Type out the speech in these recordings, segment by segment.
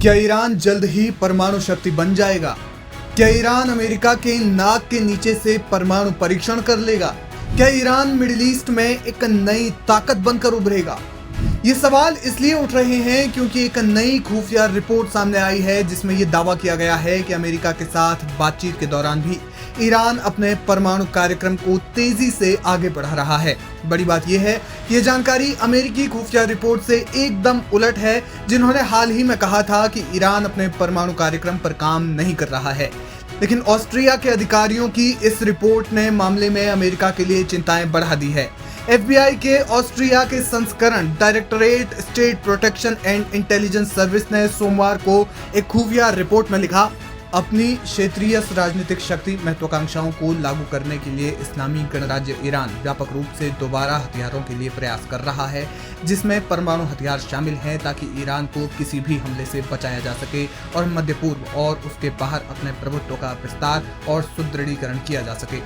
क्या ईरान जल्द ही परमाणु शक्ति बन जाएगा? क्या ईरान अमेरिका के नाक के नीचे से परमाणु परीक्षण कर लेगा? क्या ईरान मिडिल ईस्ट में एक नई ताकत बनकर उभरेगा? ये सवाल इसलिए उठ रहे हैं क्योंकि एक नई खुफिया रिपोर्ट सामने आई है जिसमें यह दावा किया गया है कि अमेरिका के साथ बातचीत के दौरान भी ईरान अपने परमाणु कार्यक्रम को तेजी से आगे बढ़ा रहा है। बड़ी बात यह है कि यह जानकारी अमेरिकी खुफिया रिपोर्ट से एकदम उलट है, जिन्होंने हाल ही में कहा था कि ईरान अपने परमाणु कार्यक्रम पर काम नहीं कर रहा है। लेकिन ऑस्ट्रिया के अधिकारियों की इस रिपोर्ट ने मामले में अमेरिका के लिए चिंताएं बढ़ा दी है। FBI के ऑस्ट्रिया के संस्करण directorate state protection and intelligence service ने सोमवार को एक खुफिया रिपोर्ट में लिखा, अपनी क्षेत्रीय राजनीतिक शक्ति महत्वाकांक्षाओं को लागू करने के लिए इस्लामी गणराज्य ईरान व्यापक रूप से दोबारा हथियारों के लिए प्रयास कर रहा है, जिसमें परमाणु हथियार शामिल हैं, ताकि ईरान को किसी भी हमले से बचाया जा सके और मध्य पूर्व और उसके बाहर अपने प्रभुत्व का विस्तार और सुदृढ़ीकरण किया जा सके।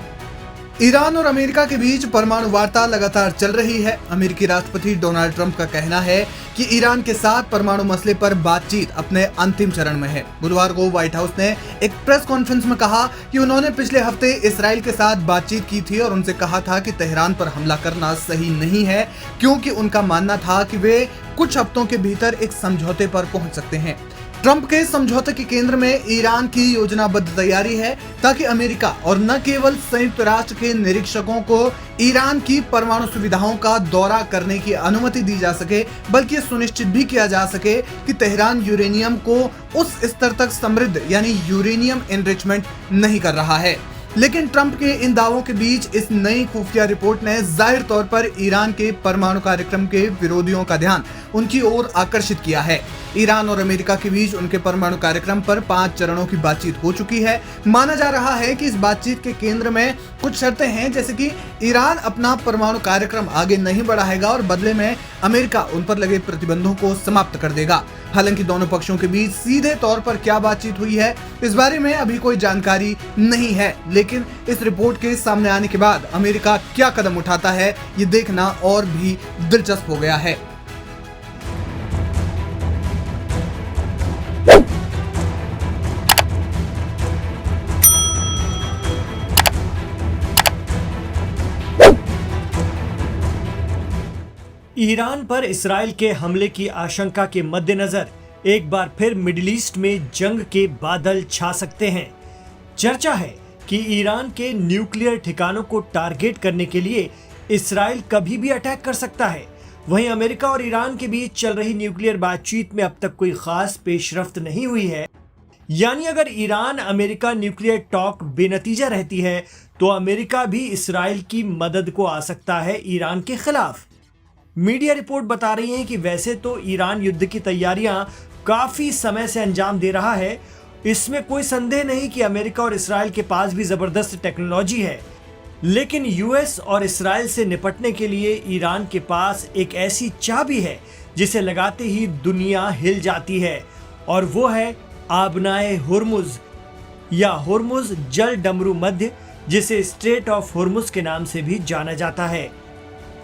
ईरान और अमेरिका के बीच परमाणु वार्ता लगातार चल रही है। अमेरिकी राष्ट्रपति डोनाल्ड ट्रंप का कहना है कि ईरान के साथ परमाणु मसले पर बातचीत अपने अंतिम चरण में है। बुधवार को व्हाइट हाउस ने एक प्रेस कॉन्फ्रेंस में कहा कि उन्होंने पिछले हफ्ते इसराइल के साथ बातचीत की थी और उनसे कहा था कि तेहरान पर हमला करना सही नहीं है, क्योंकि उनका मानना था कि वे कुछ हफ्तों के भीतर एक समझौते पर पहुंच सकते हैं। ट्रंप के समझौते के केंद्र में ईरान की योजनाबद्ध तैयारी है, ताकि अमेरिका और न केवल संयुक्त राष्ट्र के निरीक्षकों को ईरान की परमाणु सुविधाओं का दौरा करने की अनुमति दी जा सके, बल्कि यह सुनिश्चित भी किया जा सके कि तेहरान यूरेनियम को उस स्तर तक समृद्ध यानी यूरेनियम एनरिचमेंट नहीं कर रहा है। लेकिन ट्रंप के इन दावों के बीच इस नई खुफिया रिपोर्ट ने जाहिर तौर पर ईरान के परमाणु कार्यक्रम के विरोधियों का ध्यान उनकी ओर आकर्षित किया है। ईरान और अमेरिका के बीच उनके परमाणु कार्यक्रम पर 5 चरणों की बातचीत हो चुकी है। माना जा रहा है कि इस बातचीत के केंद्र में कुछ शर्तें हैं, जैसे कि ईरान अपना परमाणु कार्यक्रम आगे नहीं बढ़ाएगा और बदले में अमेरिका उन पर लगे प्रतिबंधों को समाप्त कर देगा। हालांकि दोनों पक्षों के बीच सीधे तौर पर क्या बातचीत हुई है, इस बारे में अभी कोई जानकारी नहीं है। लेकिन इस रिपोर्ट के सामने आने के बाद अमेरिका क्या कदम उठाता है, ये देखना और भी दिलचस्प हो गया है। ईरान पर इसराइल के हमले की आशंका के मद्देनजर एक बार फिर मिडिल ईस्ट में जंग के बादल छा सकते हैं। चर्चा है कि ईरान के न्यूक्लियर ठिकानों को टारगेट करने के लिए इसराइल कभी भी अटैक कर सकता है। वहीं अमेरिका और ईरान के बीच चल रही न्यूक्लियर बातचीत में अब तक कोई खास पेशरफ्त नहीं हुई है। यानी अगर ईरान अमेरिका न्यूक्लियर टॉक बेनतीजा रहती है तो अमेरिका भी इसराइल की मदद को आ सकता है ईरान के खिलाफ। मीडिया रिपोर्ट बता रही है कि वैसे तो ईरान युद्ध की तैयारियां काफी समय से अंजाम दे रहा है। इसमें कोई संदेह नहीं कि अमेरिका और इसराइल के पास भी जबरदस्त टेक्नोलॉजी है, लेकिन यूएस और इसराइल से निपटने के लिए ईरान के पास एक ऐसी चाबी है जिसे लगाते ही दुनिया हिल जाती है, और वो है आबनाए हुर्मुज या हुर्मुज जल डमरू मध्य, जिसे स्ट्रेट ऑफ हुर्मुज के नाम से भी जाना जाता है।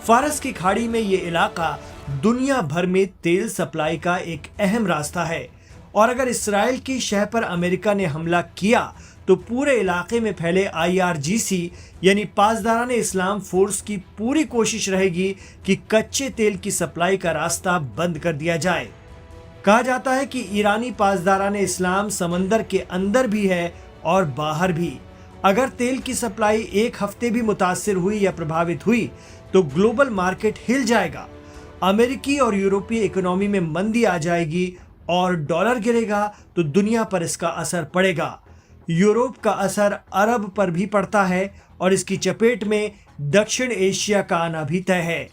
फारस की खाड़ी में ये इलाका दुनिया भर में तेल सप्लाई का एक अहम रास्ता है, और अगर इसराइल की शह पर अमेरिका ने हमला किया तो पूरे इलाके में फैले IRGC यानी पासदारान इस्लाम फोर्स की पूरी कोशिश रहेगी कि कच्चे तेल की सप्लाई का रास्ता बंद कर दिया जाए। कहा जाता है कि ईरानी पासदारान इस्लाम समंदर के अंदर भी है और बाहर भी। अगर तेल की सप्लाई एक हफ्ते भी मुतासिर हुई या प्रभावित हुई तो ग्लोबल मार्केट हिल जाएगा, अमेरिकी और यूरोपीय इकोनॉमी में मंदी आ जाएगी और डॉलर गिरेगा तो दुनिया पर इसका असर पड़ेगा। यूरोप का असर अरब पर भी पड़ता है और इसकी चपेट में दक्षिण एशिया का आना भी तय है।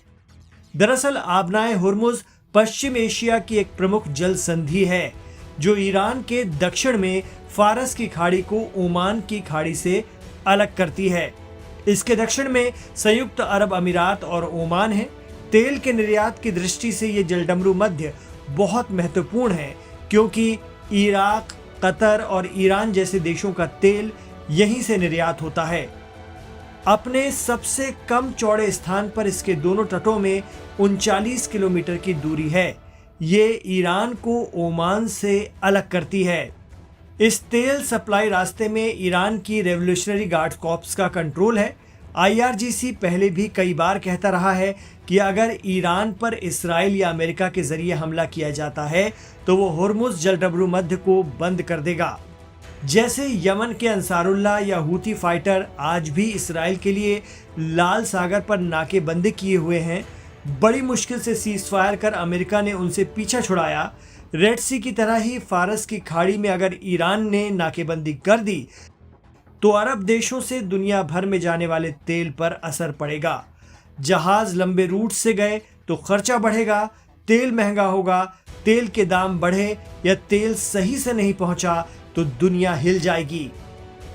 दरअसल आबनाए हुर्मुज पश्चिम एशिया की एक प्रमुख जल संधि है जो ईरान के दक्षिण में फारस की खाड़ी को ओमान की खाड़ी से अलग करती है। इसके दक्षिण में संयुक्त अरब अमीरात और ओमान है। तेल के निर्यात की दृष्टि से ये जलडमरू मध्य बहुत महत्वपूर्ण है, क्योंकि इराक, कतर और ईरान जैसे देशों का तेल यहीं से निर्यात होता है। अपने सबसे कम चौड़े स्थान पर इसके दोनों तटों में 39 किलोमीटर की दूरी है। ये ईरान को ओमान से अलग करती है। इस तेल सप्लाई रास्ते में ईरान की रेवोल्यूशनरी गार्ड कॉर्प्स का कंट्रोल है। IRGC पहले भी कई बार कहता रहा है कि अगर ईरान पर इसराइल या अमेरिका के जरिए हमला किया जाता है तो वो हुर्मुज़ जलडबरू मध्य को बंद कर देगा। जैसे यमन के अंसारुल्लाह या हूती फाइटर आज भी इसराइल के लिए लाल सागर पर नाकेबंदी किए हुए हैं। बड़ी मुश्किल से सीज़फायर कर अमेरिका ने उनसे पीछा छुड़ाया। रेड सी की तरह ही फारस की खाड़ी में अगर ईरान ने नाकेबंदी कर दी तो अरब देशों से दुनिया भर में जाने वाले तेल पर असर पड़ेगा। जहाज लंबे रूट से गए तो खर्चा बढ़ेगा, तेल महंगा होगा, तेल के दाम बढ़े या तेल सही से नहीं पहुंचा तो दुनिया हिल जाएगी।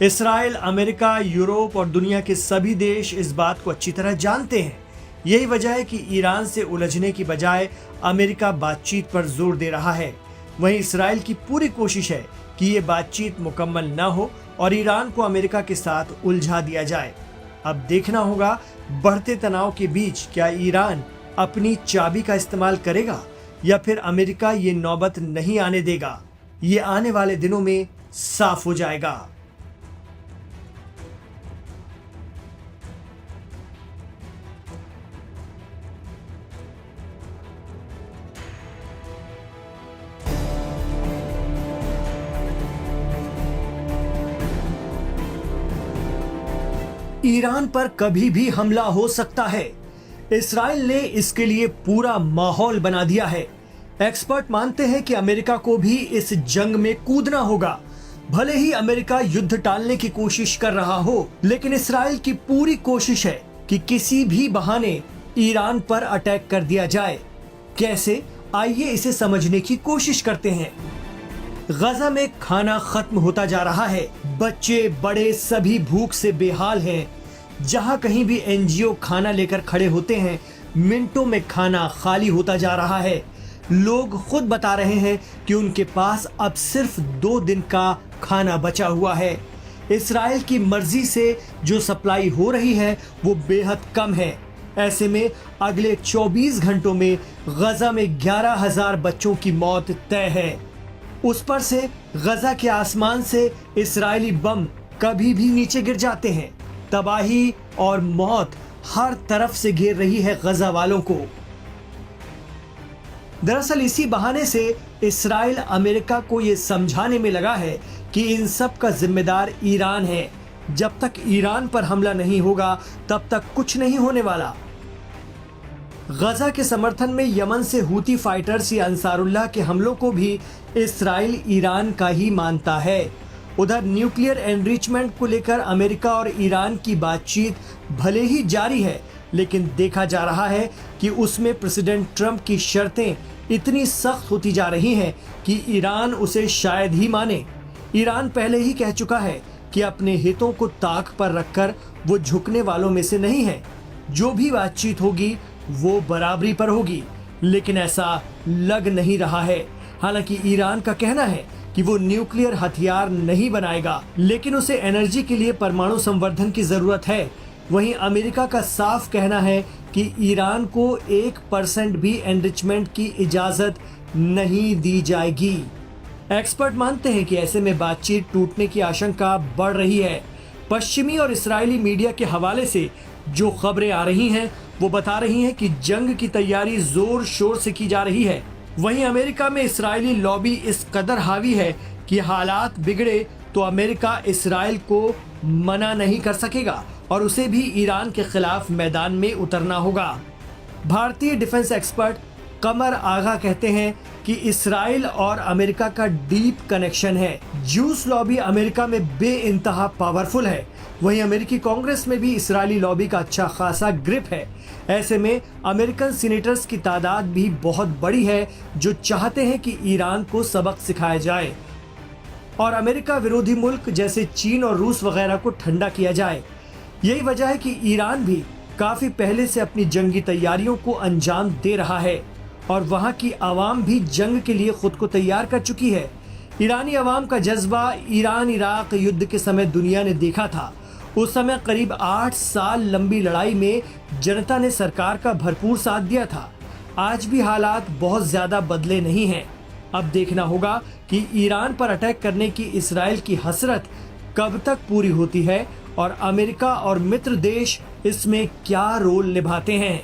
इसराइल, अमेरिका, यूरोप और दुनिया के सभी देश इस बात को अच्छी तरह जानते हैं। यही वजह है कि ईरान से उलझने की बजाय अमेरिका बातचीत पर जोर दे रहा है। वहीं इसराइल की पूरी कोशिश है कि ये बातचीत मुकम्मल न हो और ईरान को अमेरिका के साथ उलझा दिया जाए। अब देखना होगा बढ़ते तनाव के बीच क्या ईरान अपनी चाबी का इस्तेमाल करेगा या फिर अमेरिका ये नौबत नहीं आने देगा। ये आने वाले दिनों में साफ हो जाएगा। ईरान पर कभी भी हमला हो सकता है। इसराइल ने इसके लिए पूरा माहौल बना दिया है। एक्सपर्ट मानते हैं कि अमेरिका को भी इस जंग में कूदना होगा। भले ही अमेरिका युद्ध टालने की कोशिश कर रहा हो, लेकिन इसराइल की पूरी कोशिश है कि किसी भी बहाने ईरान पर अटैक कर दिया जाए। कैसे? आइए इसे समझने की कोशिश करते हैं। गजा में खाना खत्म होता जा रहा है। बच्चे बड़े सभी भूख से बेहाल हैं। जहां कहीं भी NGO खाना लेकर खड़े होते हैं, मिनटों में खाना खाली होता जा रहा है। लोग खुद बता रहे हैं कि उनके पास अब सिर्फ 2 दिन का खाना बचा हुआ है। इसराइल की मर्जी से जो सप्लाई हो रही है वो बेहद कम है। ऐसे में अगले 24 घंटों में गजा में 11,000 बच्चों की मौत तय है। उस पर से गजा के आसमान से इस्राएली बम कभी भी नीचे गिर जाते हैं। तबाही और मौत हर तरफ से घेर रही है गजा वालों को। दरअसल इसी बहाने से इस्राइल अमेरिका को यह समझाने में लगा है कि इन सब का जिम्मेदार ईरान है। जब तक ईरान पर हमला नहीं होगा तब तक कुछ नहीं होने वाला। गजा के समर्थन में यमन से हूती फाइटर्स या अंसारुल्लाह के हमलों को भी इस्राइल ईरान का ही मानता है। उधर न्यूक्लियर एनरिचमेंट को लेकर अमेरिका और ईरान की बातचीत भले ही जारी है, लेकिन देखा जा रहा है कि उसमें प्रेसिडेंट ट्रंप की शर्तें इतनी सख्त होती जा रही हैं कि ईरान उसे शायद ही माने। ईरान पहले ही कह चुका है कि अपने हितों को ताक पर रखकर वो झुकने वालों में से नहीं है। जो भी बातचीत होगी वो बराबरी पर होगी, लेकिन ऐसा लग नहीं रहा है। हालांकि ईरान का कहना है कि वो न्यूक्लियर हथियार नहीं बनाएगा, लेकिन उसे एनर्जी के लिए परमाणु संवर्धन की जरूरत है। वहीं अमेरिका का साफ कहना है कि ईरान को 1% भी एनरिचमेंट की इजाजत नहीं दी जाएगी। एक्सपर्ट मानते हैं कि ऐसे में बातचीत टूटने की आशंका बढ़ रही है। पश्चिमी और इस्राएली मीडिया के हवाले से जो खबरें आ रही हैं वो बता रही हैं कि जंग की तैयारी जोर शोर से की जा रही है। वहीं अमेरिका में इस्राएली लॉबी इस कदर हावी है कि हालात बिगड़े तो अमेरिका इस्राएल को मना नहीं कर सकेगा और उसे भी ईरान के खिलाफ मैदान में उतरना होगा। भारतीय डिफेंस एक्सपर्ट कमर आगा कहते हैं कि इस्राएल और अमेरिका का डीप कनेक्शन है। जूस लॉबी अमेरिका में बेइंतहा पावरफुल है। वहीं अमेरिकी कांग्रेस में भी इस्राएली लॉबी का अच्छा खासा ग्रिप है। ऐसे में अमेरिकन सीनेटर्स की तादाद भी बहुत बड़ी है जो चाहते हैं कि ईरान को सबक सिखाया जाए और अमेरिका विरोधी मुल्क जैसे चीन और रूस वगैरह को ठंडा किया जाए। यही वजह है कि ईरान भी काफी पहले से अपनी जंगी तैयारियों को अंजाम दे रहा है और वहां की आवाम भी जंग के लिए खुद को तैयार कर चुकी है। ईरानी आवाम का जज्बा ईरान इराक युद्ध के समय दुनिया ने देखा था। उस समय करीब 8 साल लंबी लड़ाई में जनता ने सरकार का भरपूर साथ दिया था। आज भी हालात बहुत ज्यादा बदले नहीं हैं। अब देखना होगा कि ईरान पर अटैक करने की इस्राइल की हसरत कब तक पूरी होती है और अमेरिका और मित्र देश इसमें क्या रोल निभाते हैं।